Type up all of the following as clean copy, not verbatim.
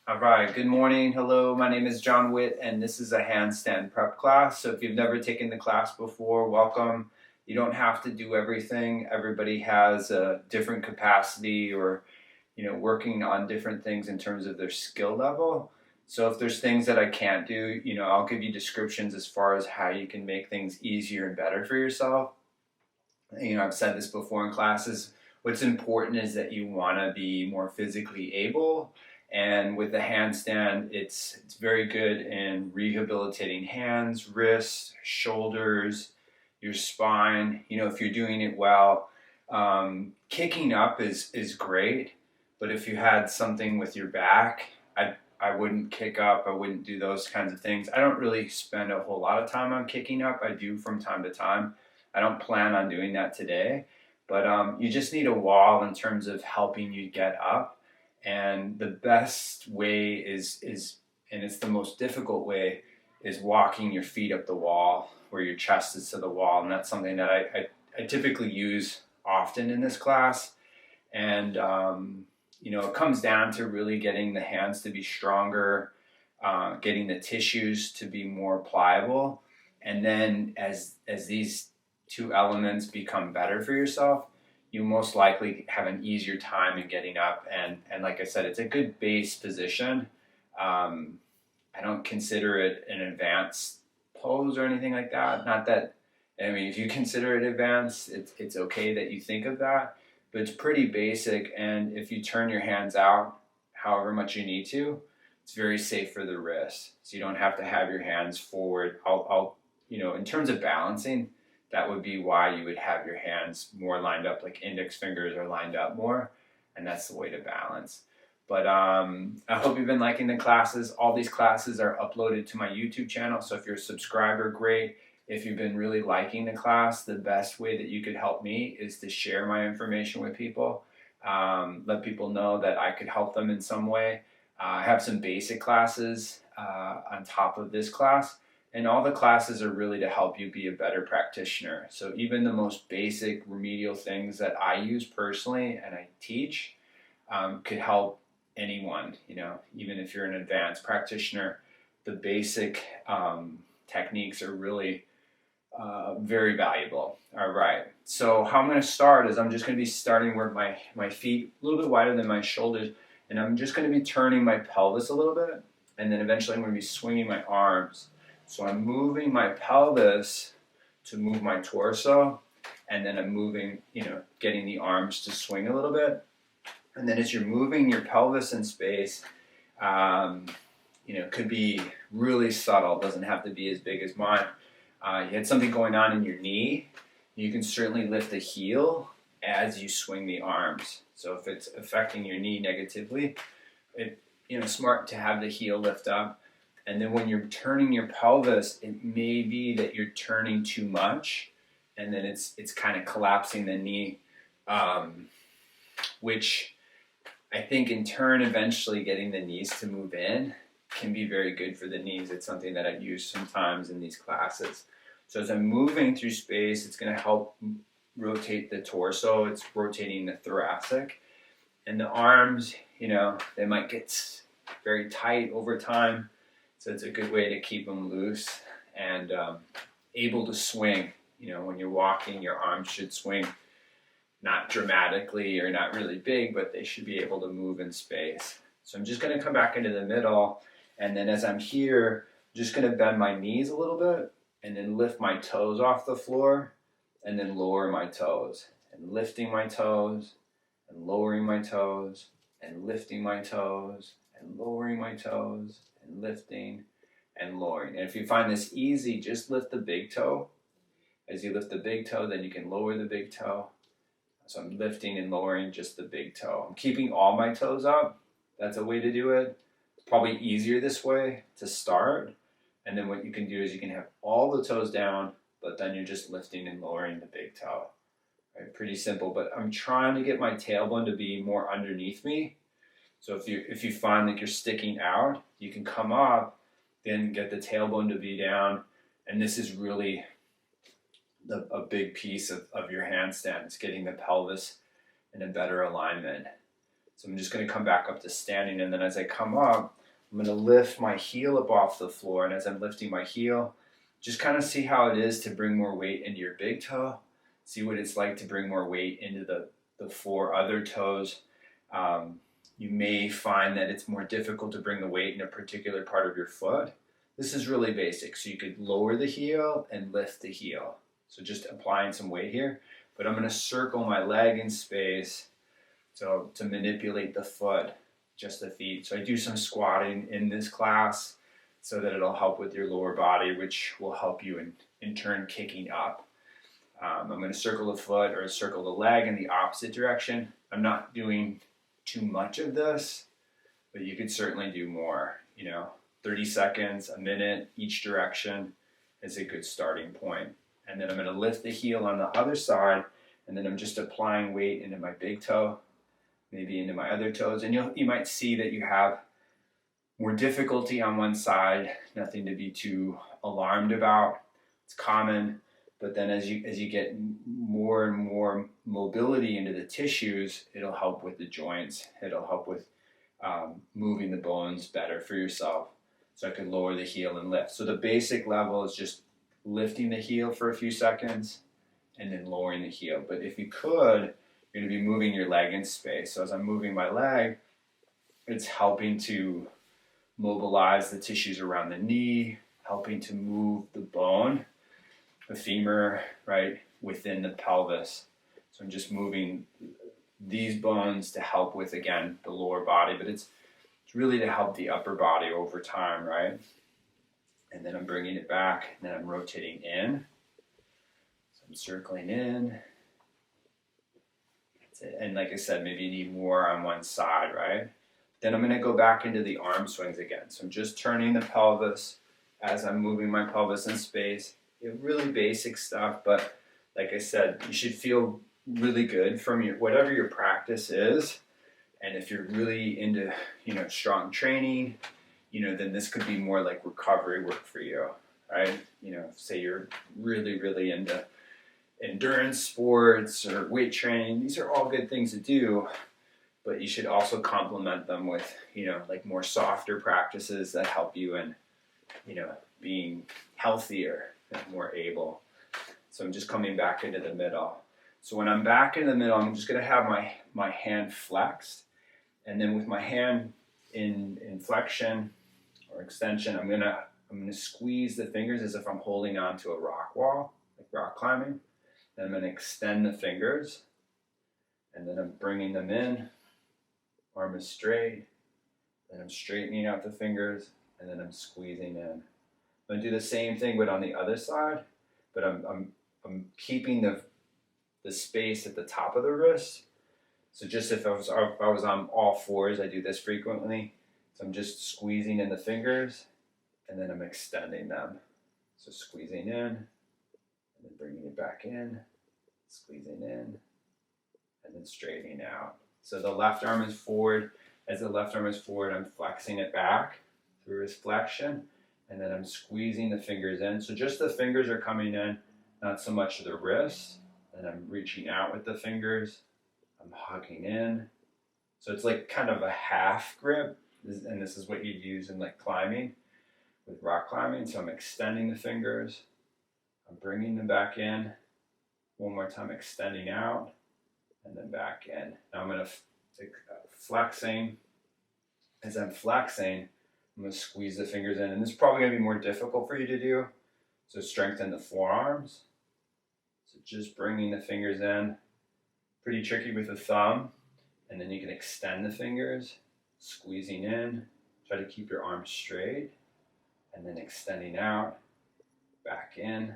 All right, good morning. Hello, my name is Jon Witt, and this is a handstand prep class. So if you've never taken the class before, welcome. You don't have to do everything. Everybody has a different capacity or, working on different things in terms of their skill level. So if there's things that I can't do, I'll give you descriptions as far as how you can make things easier and better for yourself. I've said this before in classes. What's important is that you want to be more physically able. And with the handstand, it's very good in rehabilitating hands, wrists, shoulders, your spine. If you're doing it well, kicking up is great. But if you had something with your back, I wouldn't kick up. I wouldn't do those kinds of things. I don't really spend a whole lot of time on kicking up. I do from time to time. I don't plan on doing that today. But you just need a wall in terms of helping you get up. And the best way is, and it's the most difficult way, is walking your feet up the wall where your chest is to the wall. And that's something that I typically use often in this class. And, it comes down to really getting the hands to be stronger, getting the tissues to be more pliable. And then as these two elements become better for yourself, you most likely have an easier time in getting up. And like I said, it's a good base position. I don't consider it an advanced pose or anything like that. Not that, if you consider it advanced, it's okay that you think of that, but it's pretty basic. And if you turn your hands out however much you need to, it's very safe for the wrist. So you don't have to have your hands forward. In terms of balancing, that would be why you would have your hands more lined up, like index fingers are lined up more, and that's the way to balance. But I hope you've been liking the classes. All these classes are uploaded to my YouTube channel, so if you're a subscriber, great. If you've been really liking the class, the best way that you could help me is to share my information with people. Let people know that I could help them in some way. I have some basic classes on top of this class. And all the classes are really to help you be a better practitioner. So even the most basic remedial things that I use personally and I teach could help anyone. Even if you're an advanced practitioner, the basic techniques are really very valuable. All right. So how I'm going to start is I'm just going to be starting where my feet a little bit wider than my shoulders, and I'm just going to be turning my pelvis a little bit, and then eventually I'm going to be swinging my arms. So I'm moving my pelvis to move my torso, and then I'm moving, getting the arms to swing a little bit. And then as you're moving your pelvis in space, it could be really subtle. It doesn't have to be as big as mine. You had something going on in your knee, you can certainly lift the heel as you swing the arms. So if it's affecting your knee negatively, it's smart to have the heel lift up. And then when you're turning your pelvis, it may be that you're turning too much, and then it's kind of collapsing the knee, which I think in turn eventually getting the knees to move in can be very good for the knees. It's something that I use sometimes in these classes. So as I'm moving through space, it's going to help rotate the torso. It's rotating the thoracic. And the arms, they might get very tight over time. So it's a good way to keep them loose and able to swing. When you're walking, your arms should swing, not dramatically or not really big, but they should be able to move in space. So I'm just going to come back into the middle. And then as I'm here, I'm just going to bend my knees a little bit and then lift my toes off the floor and then lower my toes. And lifting my toes and lowering my toes and lifting my toes and lowering my toes. And lifting and lowering. And if you find this easy, just lift the big toe. As you lift the big toe, then you can lower the big toe. So I'm lifting and lowering just the big toe. I'm keeping all my toes up. That's a way to do it. It's probably easier this way to start. And then what you can do is you can have all the toes down, but then you're just lifting and lowering the big toe. Right? Pretty simple, but I'm trying to get my tailbone to be more underneath me. So if you find like you're sticking out, you can come up, then get the tailbone to be down. And this is really a big piece of your handstand. It's getting the pelvis in a better alignment. So I'm just going to come back up to standing, and then as I come up, I'm going to lift my heel up off the floor, and as I'm lifting my heel, just kind of see how it is to bring more weight into your big toe. See what it's like to bring more weight into the 4 other toes. You may find that it's more difficult to bring the weight in a particular part of your foot. This is really basic. So you could lower the heel and lift the heel. So just applying some weight here. But I'm going to circle my leg in space so to manipulate the foot, just the feet. So I do some squatting in this class so that it'll help with your lower body, which will help you in turn kicking up. I'm going to circle the foot or circle the leg in the opposite direction. I'm not doing too much of this, but you could certainly do more. 30 seconds, a minute, each direction is a good starting point. And then I'm going to lift the heel on the other side, and then I'm just applying weight into my big toe, maybe into my other toes. And you might see that you have more difficulty on one side, nothing to be too alarmed about. It's common, but then as you get more and more mobility into the tissues, it'll help with the joints. It'll help with moving the bones better for yourself. So I could lower the heel and lift. So the basic level is just lifting the heel for a few seconds and then lowering the heel. But if you could, you're going to be moving your leg in space. So as I'm moving my leg, it's helping to mobilize the tissues around the knee, helping to move the bone, the femur, right, within the pelvis. So I'm just moving these bones to help with, again, the lower body, but it's really to help the upper body over time, right? And then I'm bringing it back, and then I'm rotating in. So I'm circling in. That's it. And like I said, maybe you need more on one side, right? Then I'm going to go back into the arm swings again. So I'm just turning the pelvis as I'm moving my pelvis in space. Really basic stuff, but like I said, you should feel really good from whatever your practice is. And if you're really into, strong training, then this could be more like recovery work for you, right? Say you're really, really into endurance sports or weight training. These are all good things to do, but you should also complement them with, like more softer practices that help you in, being healthier and more able. So I'm just coming back into the middle. So when I'm back in the middle, I'm just going to have my hand flexed. And then with my hand in flexion or extension, I'm gonna squeeze the fingers as if I'm holding onto a rock wall, like rock climbing. Then I'm gonna extend the fingers, and then I'm bringing them in. Arm is straight. Then I'm straightening out the fingers, and then I'm squeezing in. I'm gonna do the same thing, but on the other side. But I'm keeping the space at the top of the wrist. So just if I was on all fours, I do this frequently. So I'm just squeezing in the fingers, and then I'm extending them. So squeezing in, and then bringing it back in, squeezing in, and then straightening out. So the left arm is forward. As the left arm is forward, I'm flexing it back through wrist flexion, and then I'm squeezing the fingers in. So just the fingers are coming in, not so much the wrists. And I'm reaching out with the fingers. I'm hugging in. So it's like kind of a half grip, and this is what you'd use in like climbing, with rock climbing. So I'm extending the fingers. I'm bringing them back in. One more time, extending out, and then back in. Now I'm going to flexing. As I'm flexing, I'm going to squeeze the fingers in, and this is probably going to be more difficult for you to do. So strengthen the forearms. So just bringing the fingers in. Pretty tricky with the thumb, and then you can extend the fingers, squeezing in, try to keep your arms straight, and then extending out, back in,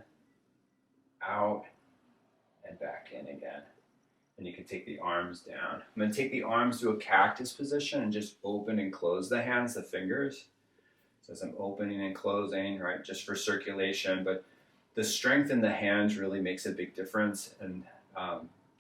out, and back in again. And you can take the arms down. I'm going to take the arms to a cactus position and just open and close the hands, the fingers. So as I'm opening and closing, right, just for circulation, but the strength in the hands really makes a big difference, and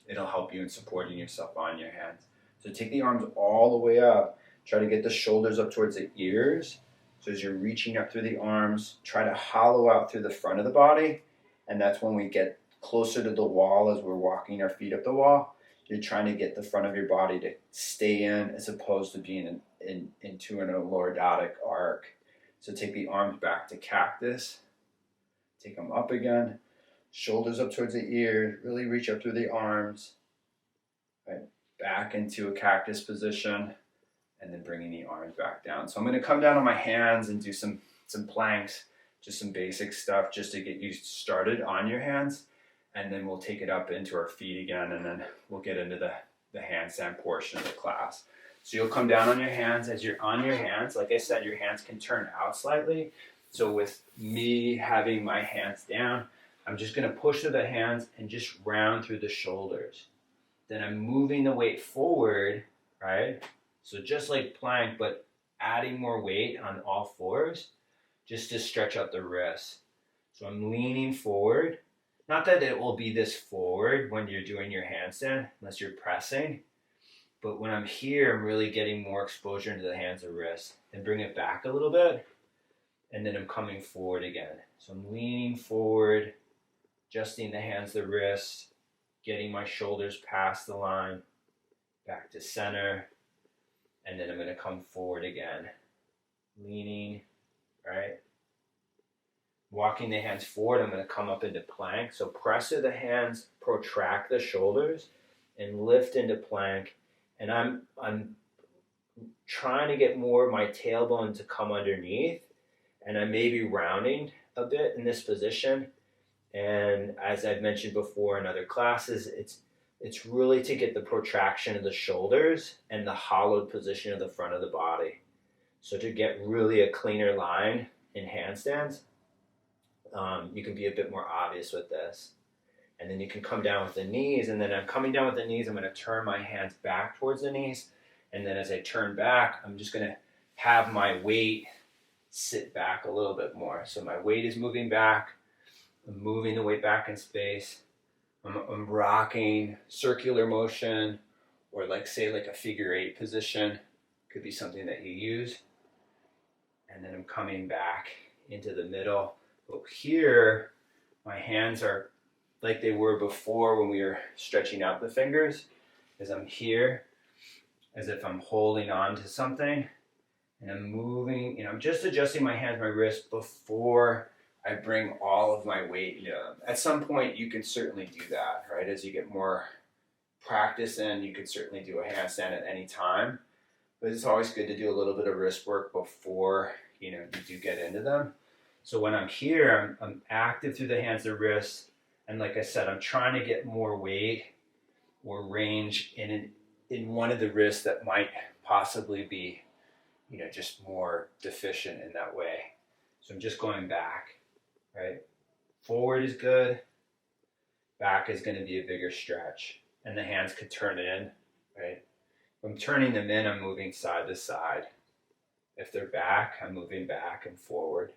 it'll help you in supporting yourself on your hands. So take the arms all the way up. Try to get the shoulders up towards the ears. So as you're reaching up through the arms, try to hollow out through the front of the body. And that's when we get closer to the wall as we're walking our feet up the wall. You're trying to get the front of your body to stay in as opposed to being into an lordotic arc. So take the arms back to cactus. Take them up again. Shoulders up towards the ears. Really reach up through the arms. Right, back into a cactus position. And then bringing the arms back down. So I'm going to come down on my hands and do some planks, just some basic stuff just to get you started on your hands. And then we'll take it up into our feet again, and then we'll get into the handstand portion of the class. So you'll come down on your hands. As you're on your hands, like I said, your hands can turn out slightly. So with me having my hands down, I'm just going to push through the hands and just round through the shoulders. Then I'm moving the weight forward, right? So just like plank, but adding more weight on all fours just to stretch out the wrists. So I'm leaning forward. Not that it will be this forward when you're doing your handstand, unless you're pressing. But when I'm here, I'm really getting more exposure into the hands and wrists. And bring it back a little bit. And then I'm coming forward again. So I'm leaning forward, adjusting the hands, the wrists, getting my shoulders past the line, back to center. And then I'm going to come forward again. Leaning, right? Walking the hands forward, I'm going to come up into plank. So press through the hands, protract the shoulders, and lift into plank. And I'm trying to get more of my tailbone to come underneath. And I may be rounding a bit in this position. And as I've mentioned before in other classes, it's really to get the protraction of the shoulders and the hollowed position of the front of the body. So to get really a cleaner line in handstands, you can be a bit more obvious with this. And then you can come down with the knees, and then I'm coming down with the knees, I'm going to turn my hands back towards the knees. And then as I turn back, I'm just going to have my weight sit back a little bit more. So my weight is moving back. I'm moving the weight back in space. I'm rocking, circular motion, or say a figure 8 position. Could be something that you use. And then I'm coming back into the middle. But here, my hands are like they were before when we were stretching out the fingers. As I'm here, as if I'm holding on to something. And I'm moving, I'm just adjusting my hands, my wrists before I bring all of my weight into them. At some point, you can certainly do that, right? As you get more practice in, you could certainly do a handstand at any time. But it's always good to do a little bit of wrist work before, you do get into them. So when I'm here, I'm active through the hands and wrists. And like I said, I'm trying to get more weight or range in one of the wrists that might possibly be, just more deficient in that way. So I'm just going back. Right? Forward is good. Back is going to be a bigger stretch. And the hands could turn in, right? If I'm turning them in, I'm moving side to side. If they're back, I'm moving back and forward.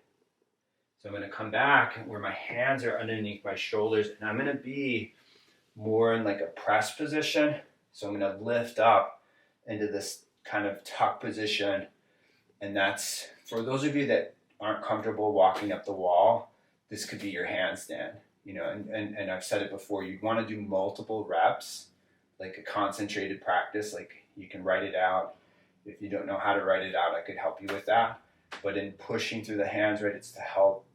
So I'm going to come back where my hands are underneath my shoulders, and I'm going to be more in a press position. So I'm going to lift up into this kind of tuck position. And that's, for those of you that aren't comfortable walking up the wall, this could be your handstand, and I've said it before, you'd want to do multiple reps, like a concentrated practice, you can write it out. If you don't know how to write it out, I could help you with that. But in pushing through the hands, right, it's to help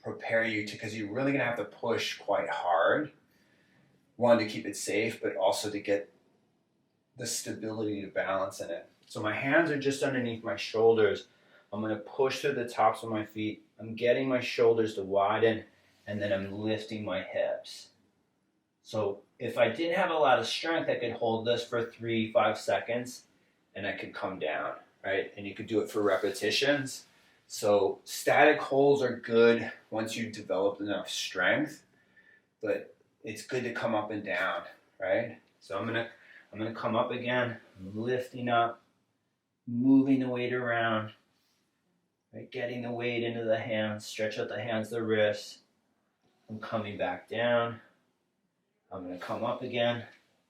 prepare you because you're really going to have to push quite hard. One, to keep it safe, but also to get the stability to balance in it. So my hands are just underneath my shoulders. I'm going to push through the tops of my feet. I'm getting my shoulders to widen, and then I'm lifting my hips. So if I didn't have a lot of strength, I could hold this for 3-5 seconds, and I could come down, right? And you could do it for repetitions. So static holds are good once you develop enough strength, but it's good to come up and down, right? So I'm gonna come up again, lifting up, moving the weight around. Right, getting the weight into the hands, stretch out the hands, the wrists. I'm coming back down. I'm going to come up again.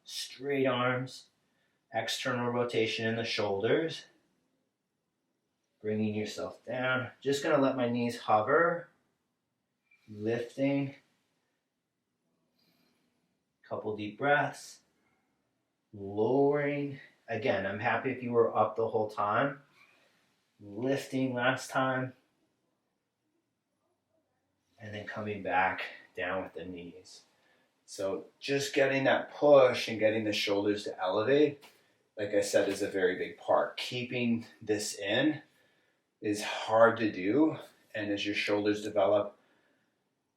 Straight arms. External rotation in the shoulders. Bringing yourself down. Just going to let my knees hover. Lifting. Couple deep breaths. Lowering Again, I'm happy if you were up the whole time. Lifting last time. And then coming back down with the knees. So just getting that push and getting the shoulders to elevate, like I said, is a very big part. Keeping this in is hard to do. And as your shoulders develop,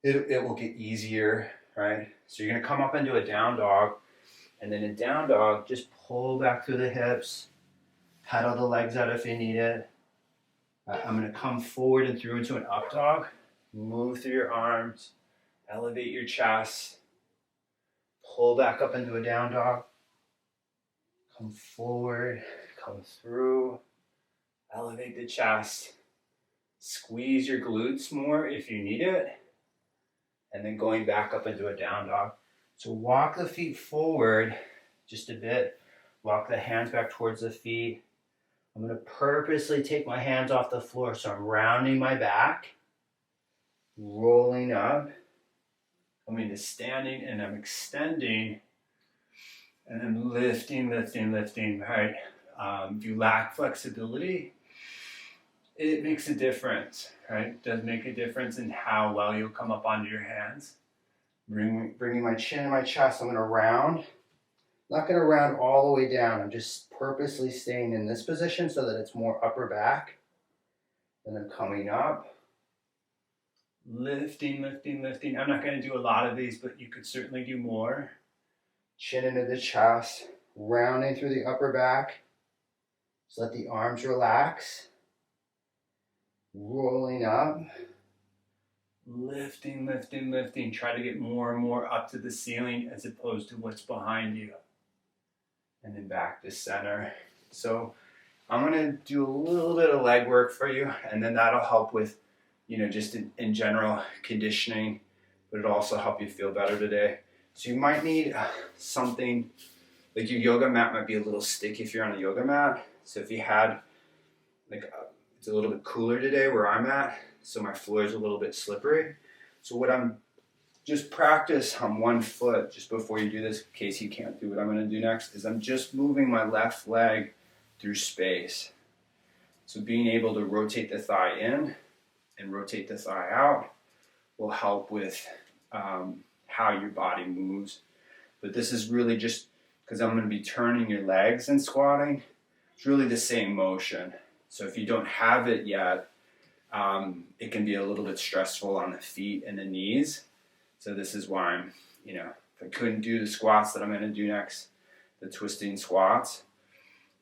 it will get easier, right? So you're going to come up into a down dog. And then in down dog, just pull back through the hips. Pedal the legs out if you need it. I'm going to come forward and through into an up dog. Move through your arms. Elevate your chest. Pull back up into a down dog. Come forward. Come through. Elevate the chest. Squeeze your glutes more if you need it. And then going back up into a down dog. So walk the feet forward just a bit. Walk the hands back towards the feet. I'm going to purposely take my hands off the floor, so I'm rounding my back, rolling up, coming to standing, and I'm extending, and I'm lifting, right? If you lack flexibility, it makes a difference, right? It does make a difference in how well you'll come up onto your hands. Bringing my chin and my chest, I'm going to round. Not going to round all the way down. I'm just purposely staying in this position so that it's more upper back. Then I'm coming up. Lifting. I'm not going to do a lot of these, but you could certainly do more. Chin into the chest. Rounding through the upper back. Just let the arms relax. Rolling up. Lifting. Try to get more and more up to the ceiling as opposed to what's behind you. And then back to center. So I'm going to do a little bit of leg work for you, and then that'll help with, just in general conditioning, but it'll also help you feel better today. So you might need something, like your yoga mat might be a little sticky if you're on a yoga mat. So if you had, it's a little bit cooler today where I'm at, so my floor is a little bit slippery. So just practice on one foot just before you do this, in case you can't do what I'm going to do next, is I'm just moving my left leg through space. So being able to rotate the thigh in and rotate the thigh out will help with how your body moves. But this is really just because I'm going to be turning your legs and squatting. It's really the same motion. So if you don't have it yet, it can be a little bit stressful on the feet and the knees. So this is why I'm, if I couldn't do the squats that I'm going to do next, the twisting squats,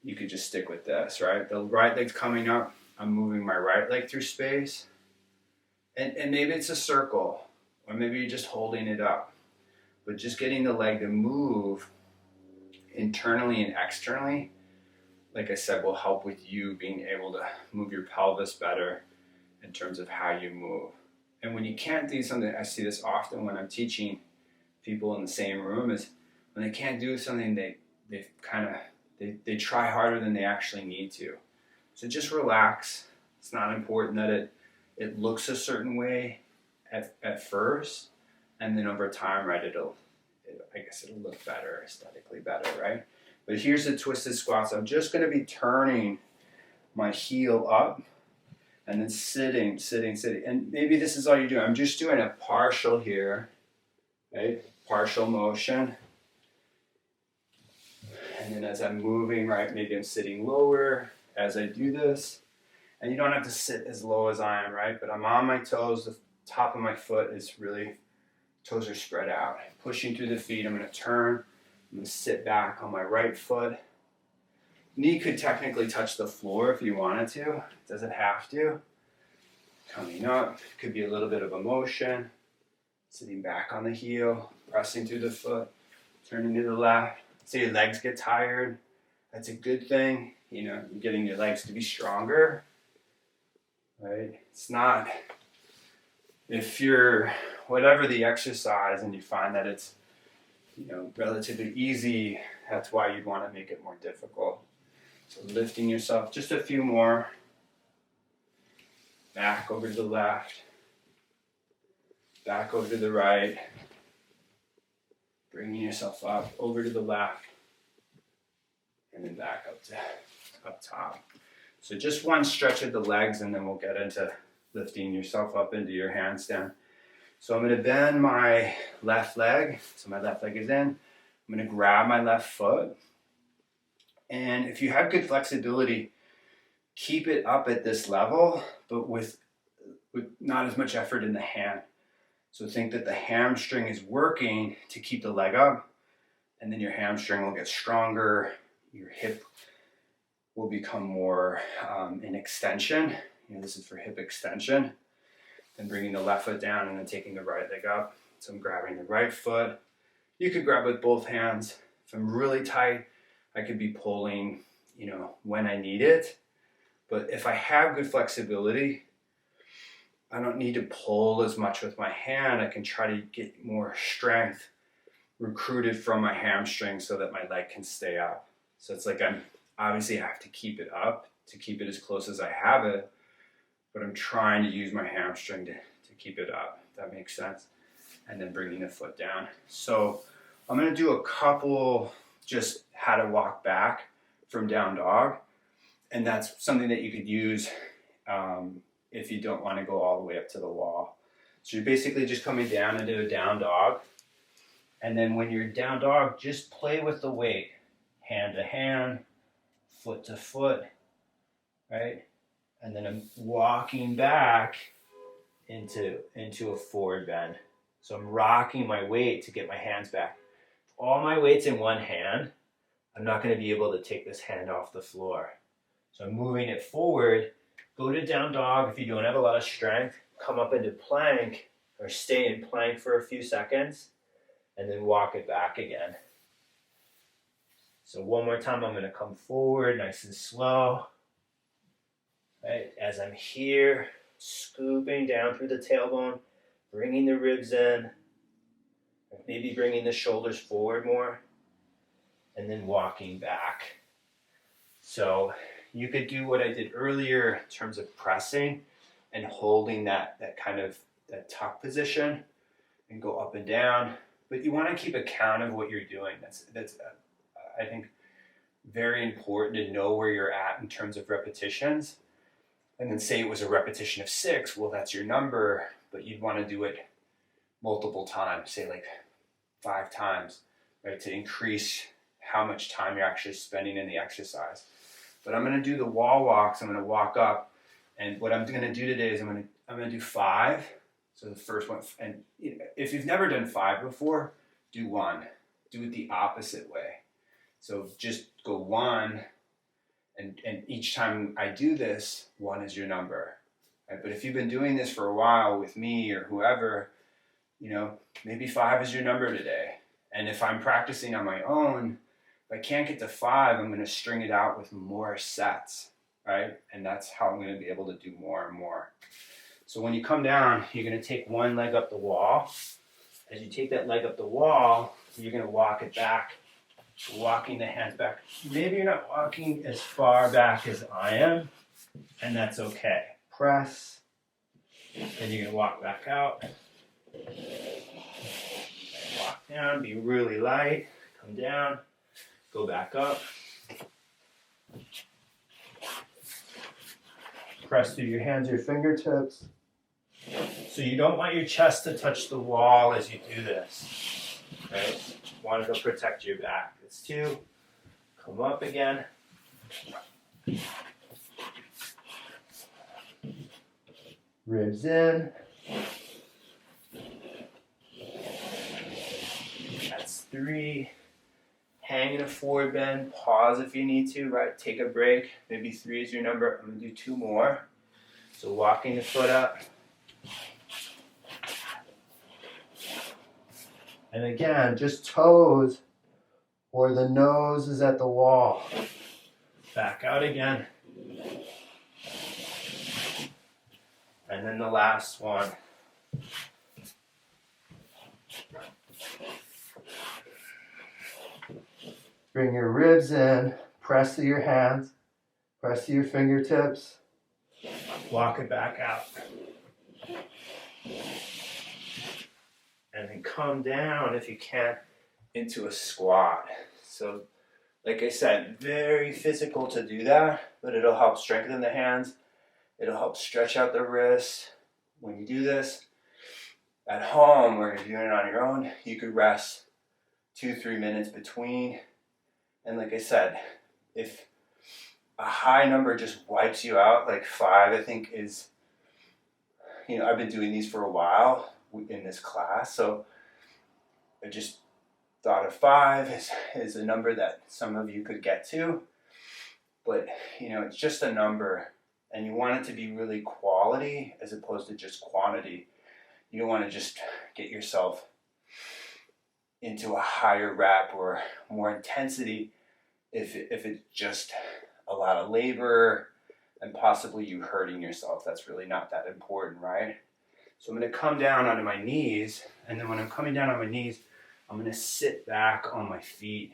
you could just stick with this, right? The right leg's coming up. I'm moving my right leg through space. And maybe it's a circle, or maybe you're just holding it up. But just getting the leg to move internally and externally, like I said, will help with you being able to move your pelvis better in terms of how you move. And when you can't do something, I see this often when I'm teaching people in the same room, is when they can't do something, they try harder than they actually need to. So just relax. It's not important that it looks a certain way at first, and then over time, right, it'll look better, aesthetically better, right? But here's the twisted squats. I'm just going to be turning my heel up and then sitting. And maybe this is all you're doing. I'm just doing a partial here, right? Partial motion. And then as I'm moving, right, maybe I'm sitting lower as I do this. And you don't have to sit as low as I am, right? But I'm on my toes. The top of my foot is really, toes are spread out. Pushing through the feet. I'm going to turn. I'm going to sit back on my right foot. Knee could technically touch the floor if you wanted to. It doesn't have to. Coming up. Could be a little bit of a motion. Sitting back on the heel. Pressing through the foot. Turning to the left. So your legs get tired. That's a good thing. You're getting your legs to be stronger. Right? It's not, if you're, whatever the exercise and you find that it's, relatively easy, that's why you'd want to make it more difficult. So lifting yourself, just a few more. Back over to the left. Back over to the right. Bringing yourself up, over to the left. and then back up top. So just one stretch of the legs, and then we'll get into lifting yourself up into your handstand. So I'm going to bend my left leg. So my left leg is in. I'm going to grab my left foot. And if you have good flexibility, keep it up at this level, but with not as much effort in the hand. So think that the hamstring is working to keep the leg up, and then your hamstring will get stronger. Your hip will become more in extension. This is for hip extension. Then bringing the left foot down and then taking the right leg up. So I'm grabbing the right foot. You could grab with both hands. If I'm really tight, I could be pulling, when I need it. But if I have good flexibility, I don't need to pull as much with my hand. I can try to get more strength recruited from my hamstring so that my leg can stay up. So it's like I have to keep it up to keep it as close as I have it, but I'm trying to use my hamstring to keep it up, if that makes sense. And then bringing the foot down. So I'm going to do a couple just how to walk back from down dog. And that's something that you could use if you don't want to go all the way up to the wall. So you're basically just coming down into a down dog. And then when you're down dog, just play with the weight. Hand to hand, foot to foot, right? And then I'm walking back into a forward bend. So I'm rocking my weight to get my hands back. All my weight's in one hand. I'm not going to be able to take this hand off the floor. So I'm moving it forward. Go to down dog if you don't have a lot of strength. Come up into plank or stay in plank for a few seconds and then walk it back again. So one more time, I'm going to come forward nice and slow. Right? As I'm here, scooping down through the tailbone, bringing the ribs in, maybe bringing the shoulders forward more, and then walking back. So you could do what I did earlier in terms of pressing and holding that tuck position and go up and down. But you want to keep account of what you're doing. That's I think very important to know where you're at in terms of repetitions. And then say it was a repetition of 6, well, that's your number, but you'd want to do it multiple times, say like 5 times, right, to increase how much time you're actually spending in the exercise. But I'm going to do the wall walks. I'm going to walk up, and what I'm going to do today is I'm going to do 5. So the first one, and if you've never done 5 before, do 1. Do it the opposite way. So just go 1. And each time I do this, 1 is your number. Right? But if you've been doing this for a while with me or whoever, maybe 5 is your number today. And if I'm practicing on my own, if I can't get to 5, I'm going to string it out with more sets, right? And that's how I'm going to be able to do more and more. So when you come down, you're going to take one leg up the wall. As you take that leg up the wall, you're going to walk it back. Walking the hands back. Maybe you're not walking as far back as I am, and that's okay. Press, and you're going to walk back out. Walk down, be really light, come down, go back up. Press through your hands, your fingertips. So you don't want your chest to touch the wall as you do this, right? Want to protect your back. It's 2. Come up again. Ribs in. That's 3. Hang in a forward bend. Pause if you need to, right? Take a break. Maybe 3 is your number. I'm going to do 2 more. So walking the foot up. And again, just toes or the nose is at the wall. Back out again. And then the last one. Bring your ribs in, press to your hands, press to your fingertips, walk it back out. And then come down, if you can, into a squat. So Like I said, very physical to do that, but it'll help strengthen the hands. It'll help stretch out the wrists. When you do this at home or you're doing it on your own, you could rest 2-3 minutes between. And like I said, if a high number just wipes you out, like 5, I think is, I've been doing these for a while in this class, so I just thought of 5 is a number that some of you could get to, but it's just a number, and you want it to be really quality as opposed to just quantity. You don't want to just get yourself into a higher rep or more intensity if it's just a lot of labor and possibly you hurting yourself. That's really not that important, right? So I'm going to come down onto my knees, and then when I'm coming down on my knees, I'm going to sit back on my feet.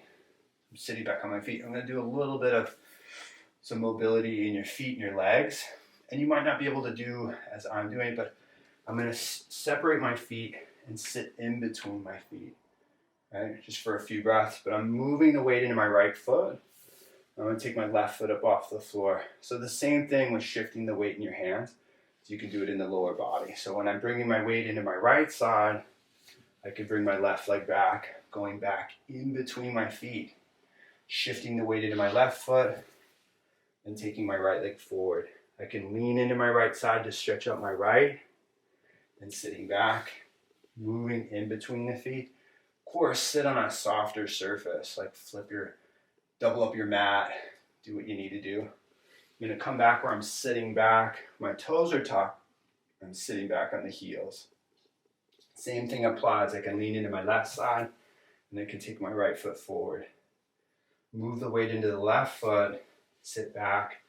I'm sitting back on my feet. I'm going to do a little bit of some mobility in your feet and your legs, and you might not be able to do as I'm doing, but I'm going to separate my feet and sit in between my feet, right? Just for a few breaths, but I'm moving the weight into my right foot. I'm going to take my left foot up off the floor. So the same thing with shifting the weight in your hands. So you can do it in the lower body. So when I'm bringing my weight into my right side, I can bring my left leg back, going back in between my feet, shifting the weight into my left foot, and taking my right leg forward. I can lean into my right side to stretch out my right, and sitting back, moving in between the feet. Of course, sit on a softer surface, like double up your mat, do what you need to do. I'm going to come back where I'm sitting back. My toes are tucked. I'm sitting back on the heels. Same thing applies. I can lean into my left side, and I can take my right foot forward. Move the weight into the left foot, sit back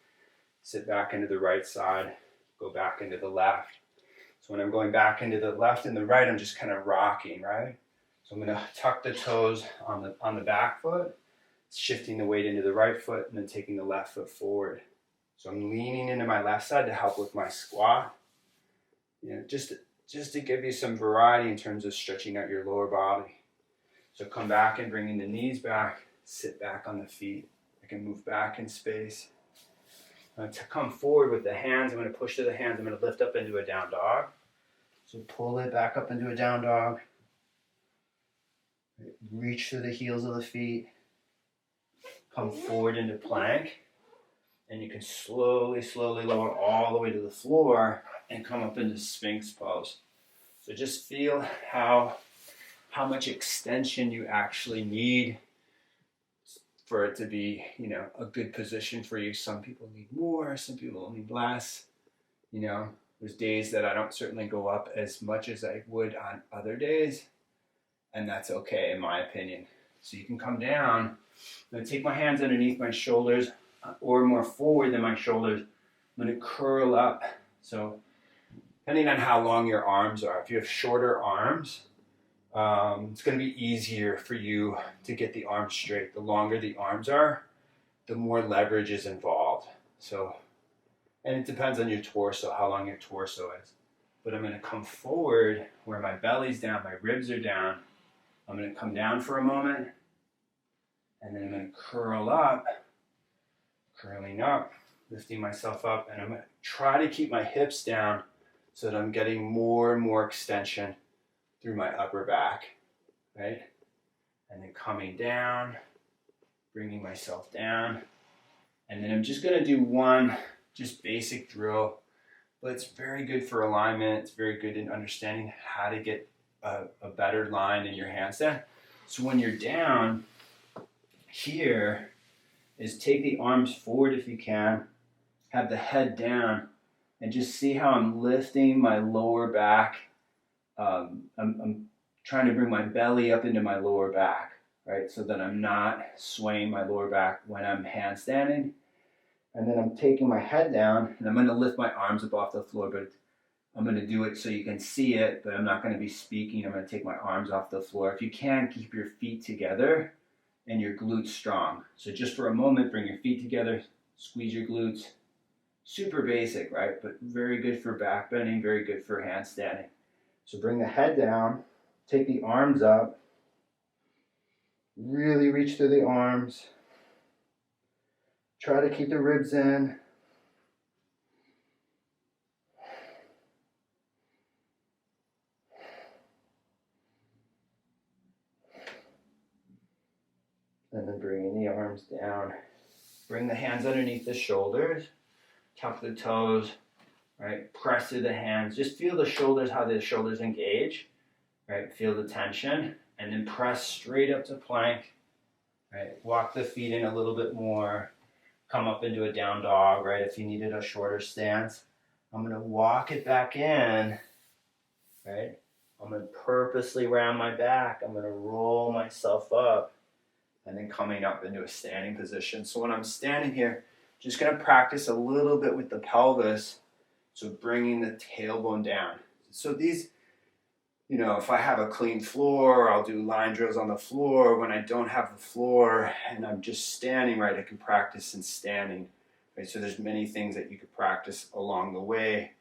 into the right side, go back into the left. So when I'm going back into the left and the right, I'm just kind of rocking, right? So I'm going to tuck the toes on the back foot, shifting the weight into the right foot, and then taking the left foot forward. So I'm leaning into my left side to help with my squat. Just to give you some variety in terms of stretching out your lower body. So come back and bringing the knees back, sit back on the feet. I can move back in space. To come forward with the hands, I'm going to push to the hands. I'm going to lift up into a down dog. So pull it back up into a down dog. Reach through the heels of the feet. Come forward into plank. And you can slowly lower all the way to the floor and come up into Sphinx pose. So just feel how much extension you actually need for it to be, a good position for you. Some people need more, some people need less. There's days that I don't certainly go up as much as I would on other days, and that's okay in my opinion. So you can come down. I'm going to take my hands underneath my shoulders or more forward than my shoulders. I'm going to curl up. So depending on how long your arms are, if you have shorter arms, it's going to be easier for you to get the arms straight. The longer the arms are, the more leverage is involved. And it depends on your torso, how long your torso is. But I'm going to come forward where my belly's down, my ribs are down. I'm going to come down for a moment, and then I'm going to curling up, lifting myself up, and I'm going to try to keep my hips down so that I'm getting more and more extension through my upper back, right? And then coming down, bringing myself down, and then I'm just going to do one just basic drill, but it's very good for alignment. It's very good in understanding how to get a better line in your handstand. So when you're down here, is take the arms forward if you can, have the head down, and just see how I'm lifting my lower back. I'm trying to bring my belly up into my lower back, right? So that I'm not swaying my lower back when I'm handstanding. And then I'm taking my head down, and I'm going to lift my arms up off the floor, but I'm going to do it so you can see it, but I'm not going to be speaking. I'm going to take my arms off the floor. If you can, keep your feet together and your glutes strong. So just for a moment, bring your feet together, squeeze your glutes. Super basic, right? But very good for back bending, very good for handstanding. So bring the head down, take the arms up, really reach through the arms, Try to keep the ribs in. And then bringing the arms down. Bring the hands underneath the shoulders. Tuck the toes. Right? Press through the hands. Just feel the shoulders, how the shoulders engage. Right? Feel the tension. And then press straight up to plank. Right? Walk the feet in a little bit more. Come up into a down dog, right? If you needed a shorter stance. I'm going to walk it back in, right? I'm going to purposely round my back. I'm going to roll myself up and then coming up into a standing position. So when I'm standing here, just going to practice a little bit with the pelvis. So bringing the tailbone down. So these, you know, if I have a clean floor, I'll do line drills on the floor. When I don't have the floor and I'm just standing, right, I can practice in standing. Right? So there's many things that you could practice along the way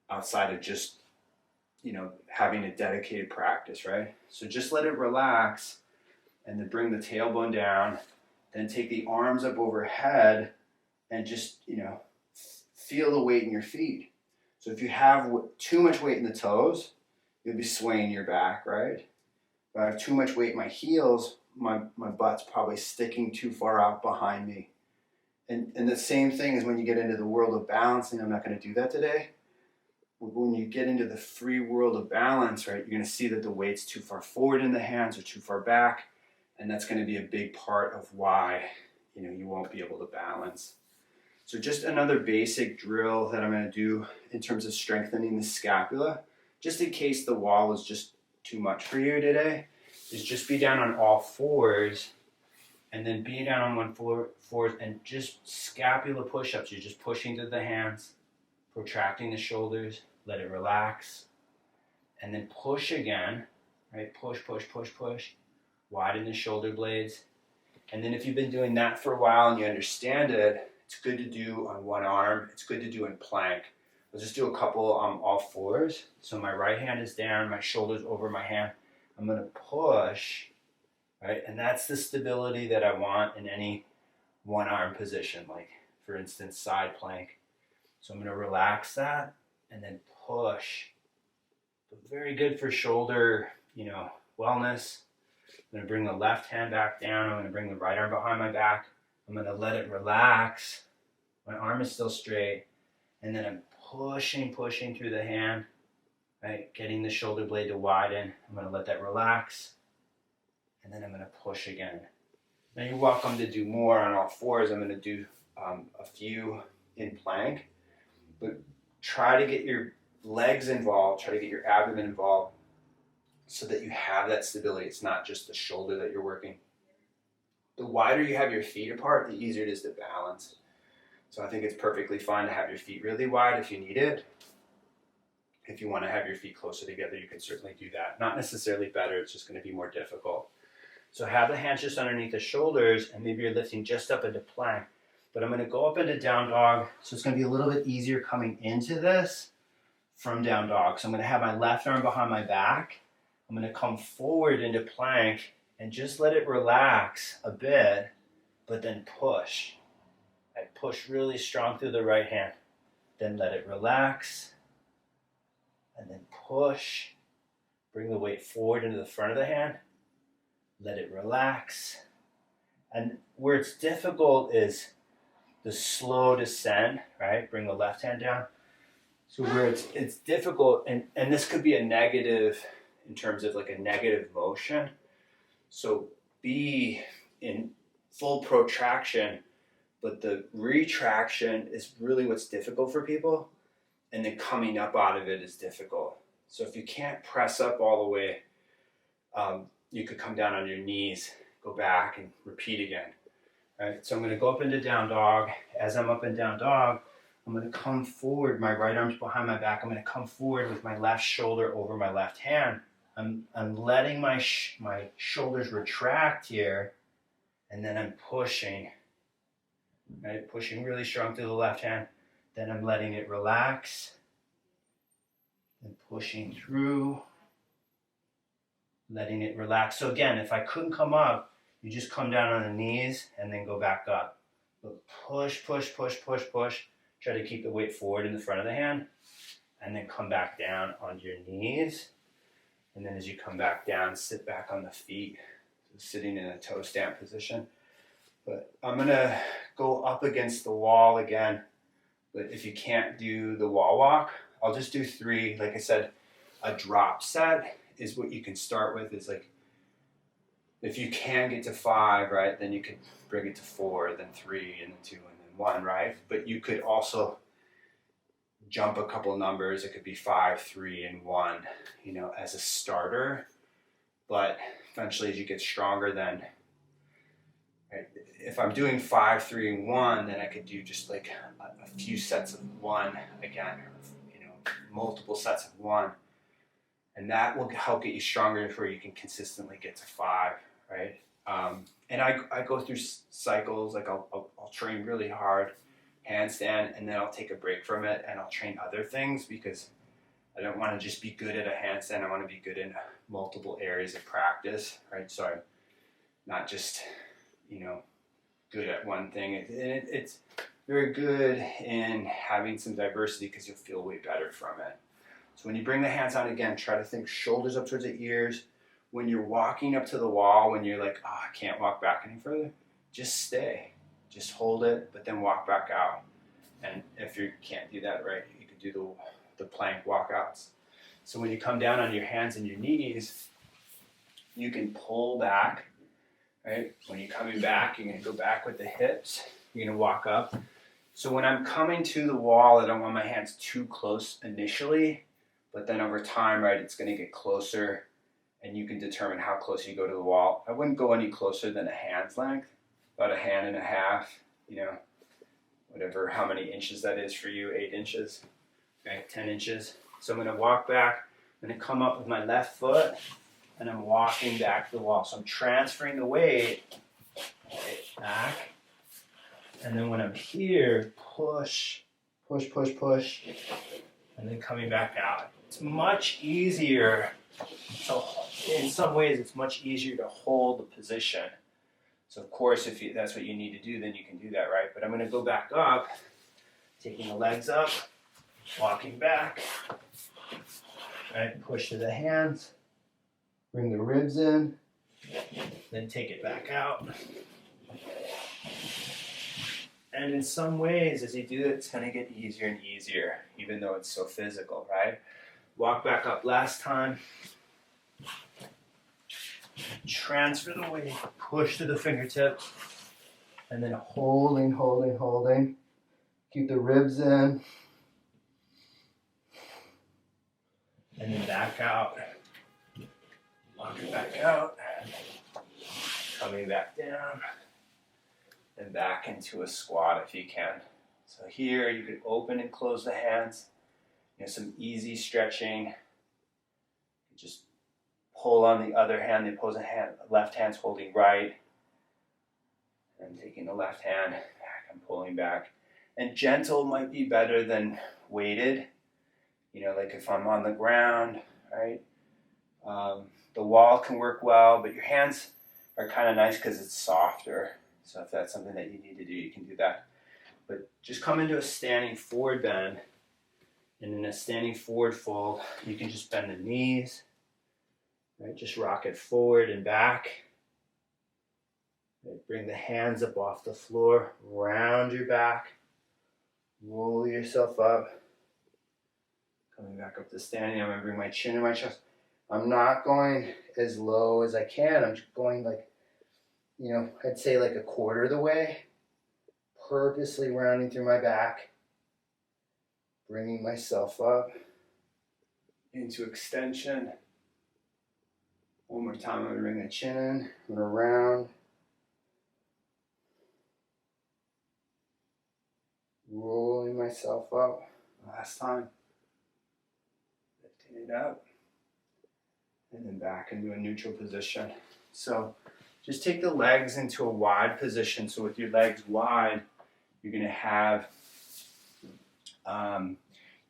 outside of just, you know, having a dedicated practice, right? So just let it relax and then bring the tailbone down. Then take the arms up overhead and just, you know, feel the weight in your feet. So if you have too much weight in the toes, you'll be swaying your back, right? If I have too much weight in my heels, my butt's probably sticking too far out behind me. And the same thing is when you get into the world of balancing. I'm not going to do that today. When you get into the free world of balance, right, you're going to see that the weight's too far forward in the hands or too far back. And that's going to be a big part of why, you know, you won't be able to balance. So just another basic drill that I'm going to do in terms of strengthening the scapula, just in case the wall is just too much for you today, is just be down on all fours and then be down on one fours and just scapula push-ups. You're just pushing through the hands, protracting the shoulders, let it relax, and then push again, right? Push, push, push, push. Widen the shoulder blades. And then if you've been doing that for a while and you understand it, it's good to do on one arm. It's good to do in plank. I'll just do a couple on all fours. So my right hand is down, my shoulder's over my hand. I'm going to push, right? And that's the stability that I want in any one arm position, like for instance, side plank. So I'm going to relax that and then push. But very good for shoulder, you know, wellness. I'm going to bring the left hand back down. I'm going to bring the right arm behind my back. I'm going to let it relax. My arm is still straight. And then I'm pushing through the hand, right? Getting the shoulder blade to widen. I'm going to let that relax. And then I'm going to push again. Now you're welcome to do more on all fours. I'm going to do a few in plank. But try to get your legs involved. Try to get your abdomen involved so that you have that stability. It's not just the shoulder that you're working. The wider you have your feet apart, the easier it is to balance. So I think it's perfectly fine to have your feet really wide if you need it. If you want to have your feet closer together, you can certainly do that. Not necessarily better, it's just going to be more difficult. So have the hands just underneath the shoulders, and maybe you're lifting just up into plank. But I'm going to go up into down dog, so it's going to be a little bit easier coming into this from down dog. So I'm going to have my left arm behind my back. I'm going to come forward into plank and just let it relax a bit, but then push. I push really strong through the right hand. Then let it relax. And then push. Bring the weight forward into the front of the hand. Let it relax. And where it's difficult is the slow descent, right? Bring the left hand down. So where it's difficult, and this could be a negative in terms of like a negative motion. So be in full protraction, but the retraction is really what's difficult for people. And then coming up out of it is difficult. So if you can't press up all the way, you could come down on your knees, go back and repeat again. Right? So I'm going to go up into down dog. As I'm up in down dog, I'm going to come forward. My right arm's behind my back. I'm going to come forward with my left shoulder over my left hand. I'm letting my shoulders retract here, and then I'm pushing, right? Pushing really strong through the left hand. Then I'm letting it relax, and pushing through, letting it relax. So again, if I couldn't come up, you just come down on the knees and then go back up. But push, push, push, push, push. Try to keep the weight forward in the front of the hand. And then come back down onto your knees. And then as you come back down, sit back on the feet. So sitting in a toe stamp position. But I'm going to go up against the wall again. But if you can't do the wall walk, I'll just do 3. Like I said, a drop set is what you can start with. It's like, if you can get to 5, right, then you could bring it to 4, then 3, and then 2, and then 1, right? But you could also jump a couple numbers. It could be 5, 3, and 1, you know, as a starter. But eventually as you get stronger, then, right, if I'm doing 5, 3, and 1, then I could do just like a few sets of 1 again, you know, multiple sets of 1. And that will help get you stronger where you can consistently get to 5, right? And I go through cycles, like I'll train really hard, handstand, and then I'll take a break from it and I'll train other things because I don't want to just be good at a handstand. I want to be good in multiple areas of practice, right? So I'm not just, you know, good at one thing. It's very good in having some diversity because you'll feel way better from it. So when you bring the hands on again, try to think shoulders up towards the ears. When you're walking up to the wall, when you're like, oh, I can't walk back any further, just stay. Just hold it, but then walk back out. And if you can't do that, right, you could do the plank walkouts. So when you come down on your hands and your knees, you can pull back, right? When you're coming back, you're going to go back with the hips. You're going to walk up. So when I'm coming to the wall, I don't want my hands too close initially, but then over time, right, it's going to get closer, and you can determine how close you go to the wall. I wouldn't go any closer than a hand's length, about a hand and a half, you know, whatever, how many inches that is for you, 8 inches, okay, 10 inches. So I'm going to walk back. I'm going to come up with my left foot, and I'm walking back to the wall. So I'm transferring the weight back. And then when I'm here, push, push, push, push, and then coming back out. It's much easier. So in some ways, it's much easier to hold the position. So of course, if that's what you need to do, then you can do that, right? But I'm going to go back up, taking the legs up, walking back, right? Push to the hands, bring the ribs in, then take it back out. And in some ways, as you do it, it's going to get easier and easier, even though it's so physical, right? Walk back up last time. Transfer the weight, push to the fingertips, and then holding, holding, holding. Keep the ribs in. And then back out. Walking back out. Coming back down. And back into a squat if you can. So here you could open and close the hands. You know, some easy stretching. Just pull on the other hand, the opposing hand, left hand's holding right. And taking the left hand back and pulling back. And gentle might be better than weighted. You know, like if I'm on the ground, right? The wall can work well, but your hands are kind of nice because it's softer. So if that's something that you need to do, you can do that. But just come into a standing forward bend. And in a standing forward fold, you can just bend the knees. Right? Just rock it forward and back. Right? Bring the hands up off the floor. Round your back. Roll yourself up. Coming back up to standing. I'm going to bring my chin in my chest. I'm not going as low as I can. I'm just going like, you know, I'd say like a quarter of the way, purposely rounding through my back, bringing myself up into extension. One more time, I'm going to bring the chin in, I'm going to round, rolling myself up. Last time, lifting it up, and then back into a neutral position. So just take the legs into a wide position. So with your legs wide, you're going to have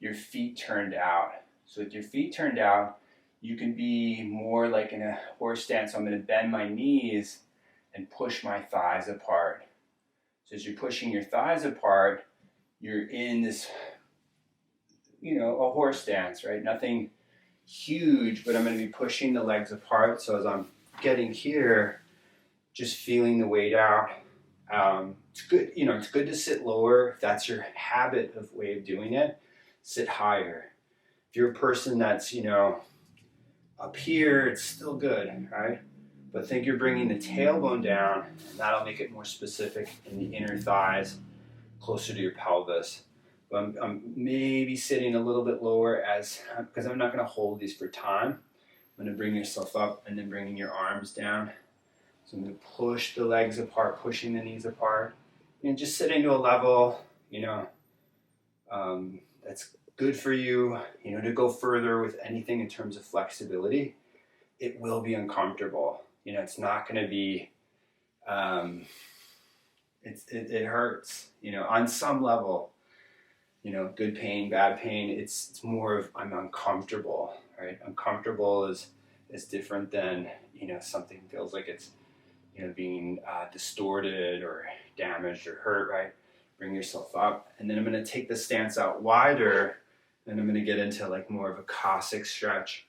your feet turned out. So with your feet turned out, you can be more like in a horse stance. So I'm going to bend my knees and push my thighs apart. So as you're pushing your thighs apart, you're in this, a horse stance, right? Nothing huge, but I'm going to be pushing the legs apart. So as I'm getting here, just feeling the weight out. It's good, it's good to sit lower. If that's your habit of way of doing it, sit higher. If you're a person that's, up here, it's still good, right? But think you're bringing the tailbone down, and that'll make it more specific in the inner thighs, closer to your pelvis. But I'm maybe sitting a little bit lower because I'm not going to hold these for time. I'm going to bring yourself up and then bringing your arms down. So I'm going to push the legs apart, pushing the knees apart, and just sitting to a level, that's good for you, to go further with anything in terms of flexibility. It will be uncomfortable. It's not going to be, it hurts, on some level, good pain, bad pain. It's more of I'm uncomfortable, right? Uncomfortable is different than, something feels like it's, being distorted or damaged or hurt, right? Bring yourself up. And then I'm going to take the stance out wider, and I'm going to get into like more of a Cossack stretch.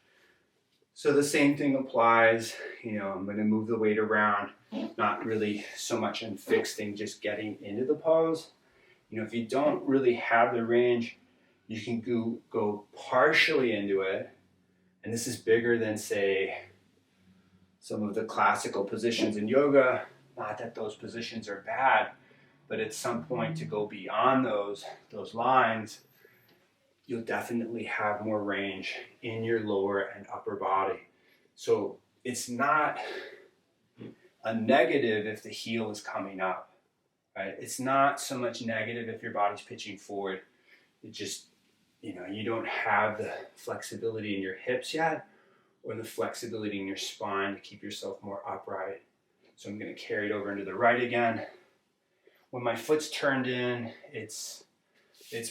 So the same thing applies. I'm going to move the weight around, not really so much in fixing, just getting into the pose. If you don't really have the range, you can go partially into it. And this is bigger than, say, some of the classical positions in yoga. Not that those positions are bad, but at some point to go beyond those lines, you'll definitely have more range in your lower and upper body. So it's not a negative if the heel is coming up, right? It's not so much negative if your body's pitching forward. It just, you don't have the flexibility in your hips yet, or the flexibility in your spine to keep yourself more upright. So I'm going to carry it over into the right again. When my foot's turned in, it's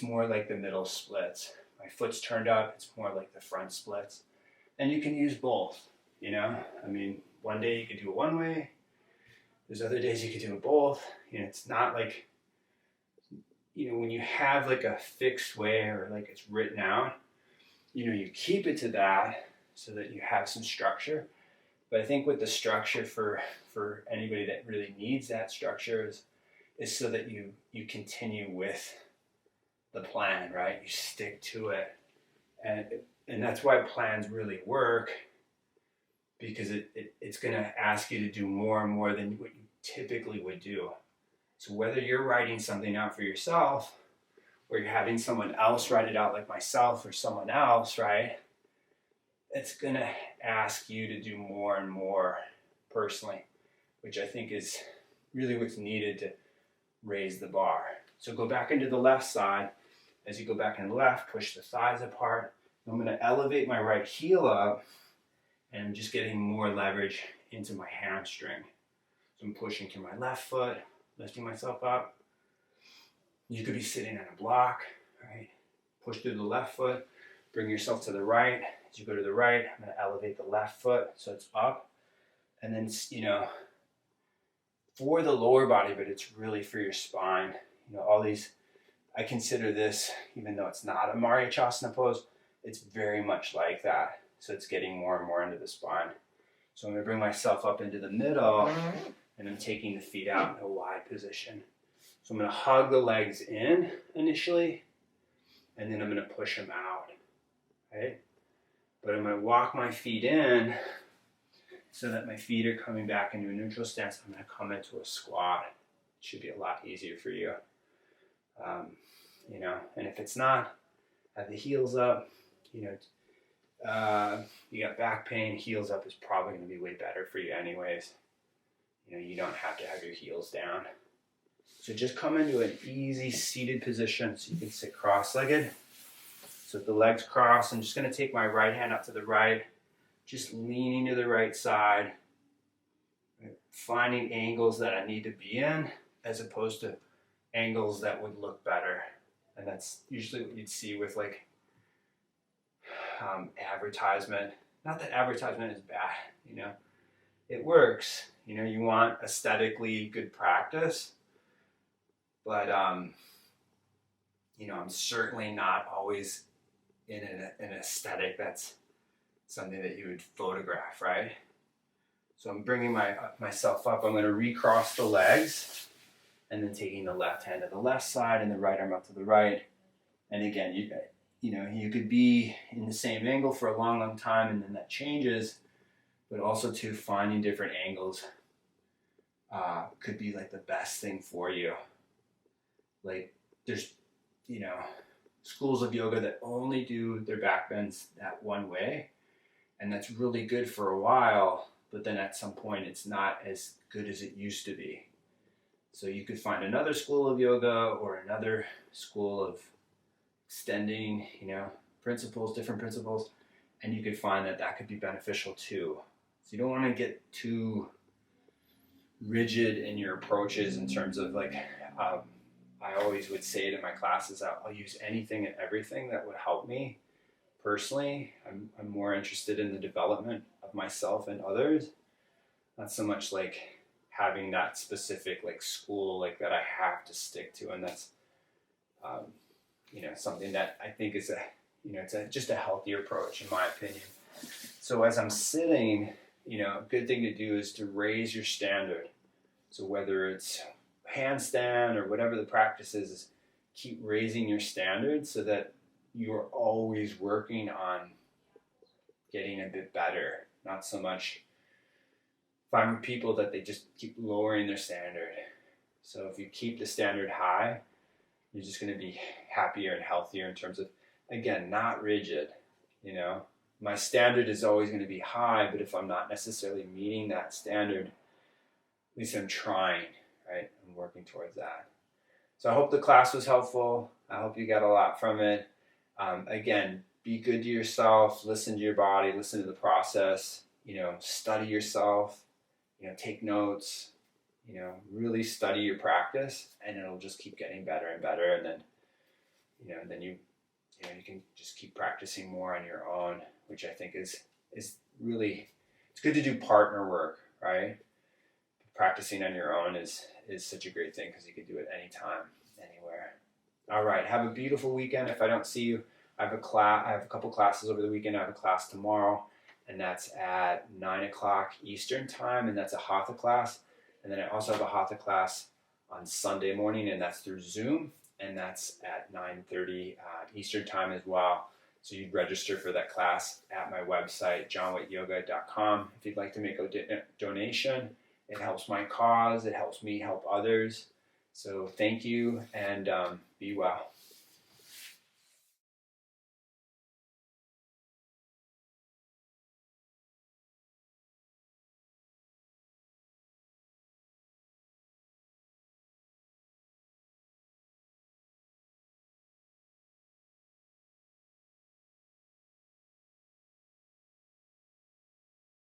more like the middle splits. My foot's turned up, it's more like the front splits. And you can use both, one day you could do it one way. There's other days you could do it both. It's not like, when you have like a fixed way or like it's written out, you keep it to that so that you have some structure. But I think with the structure for anybody that really needs that structure is so that you continue with the plan, right? You stick to it. And that's why plans really work, because it's going to ask you to do more and more than what you typically would do. So whether you're writing something out for yourself or you're having someone else write it out like myself or someone else, right? It's going to ask you to do more and more personally, which I think is really what's needed to raise the bar. So go back into the left side. As you go back into the left, push the thighs apart. I'm going to elevate my right heel up, and I'm just getting more leverage into my hamstring. So I'm pushing through my left foot, lifting myself up. You could be sitting on a block, right? Push through the left foot, bring yourself to the right. As you go to the right, I'm going to elevate the left foot so it's up. And then, for the lower body, but it's really for your spine. All these, I consider this, even though it's not a Mariachasana pose, it's very much like that. So it's getting more and more into the spine. So I'm going to bring myself up into the middle, and I'm taking the feet out in a wide position. So I'm going to hug the legs in initially, and then I'm going to push them out, right? But I'm going to walk my feet in so that my feet are coming back into a neutral stance. I'm going to come into a squat. It should be a lot easier for you. And if it's not, have the heels up. You got back pain, heels up is probably going to be way better for you anyways. You don't have to have your heels down. So just come into an easy seated position so you can sit cross-legged. So if the legs cross, I'm just going to take my right hand up to the right, just leaning to the right side, finding angles that I need to be in as opposed to angles that would look better. And that's usually what you'd see with like advertisement. Not that advertisement is bad, it works. You want aesthetically good practice, But you know, I'm certainly not always in an aesthetic that's something that you would photograph, right? So I'm bringing myself up. I'm going to recross the legs, and then taking the left hand to the left side and the right arm up to the right. And again, you know, you could be in the same angle for a long, long time, and then that changes. But also too, finding different angles could be like the best thing for you. Like there's, you know, schools of yoga that only do their back bends that one way, and that's really good for a while, but then at some point it's not as good as it used to be. So you could find another school of yoga or another school of extending, you know, different principles, and you could find that could be beneficial too. So you don't want to get too rigid in your approaches in terms of like, I always would say to my classes, I'll use anything and everything that would help me personally. I'm more interested in the development of myself and others, not so much like having that specific like school like that I have to stick to, and that's you know, something that I think is just a healthier approach in my opinion. So as I'm sitting, you know, a good thing to do is to raise your standard. So whether it's handstand or whatever the practice is keep raising your standard so that you're always working on getting a bit better. Not so much find people that they just keep lowering their standard. So if you keep the standard high, you're just going to be happier and healthier in terms of, again, not rigid. You know, my standard is always going to be high, but if I'm not necessarily meeting that standard, at least I'm trying, right? I'm working towards that. So I hope the class was helpful. I hope you got a lot from it. Again, be good to yourself, listen to your body, listen to the process, you know, study yourself, you know, take notes, you know, really study your practice, and it'll just keep getting better and better. And then, you know, you can just keep practicing more on your own, which I think is really, it's good to do partner work, right? Practicing on your own is such a great thing because you can do it anytime, anywhere. All right, have a beautiful weekend. If I don't see you, I have a couple classes over the weekend. I have a class tomorrow, and that's at 9 o'clock Eastern time, and that's a Hatha class. And then I also have a Hatha class on Sunday morning, and that's through Zoom, and that's at 9:30 Eastern time as well. So you'd register for that class at my website, jonwittyoga.com. If you'd like to make a donation, it helps my cause, it helps me help others. So thank you, and be well.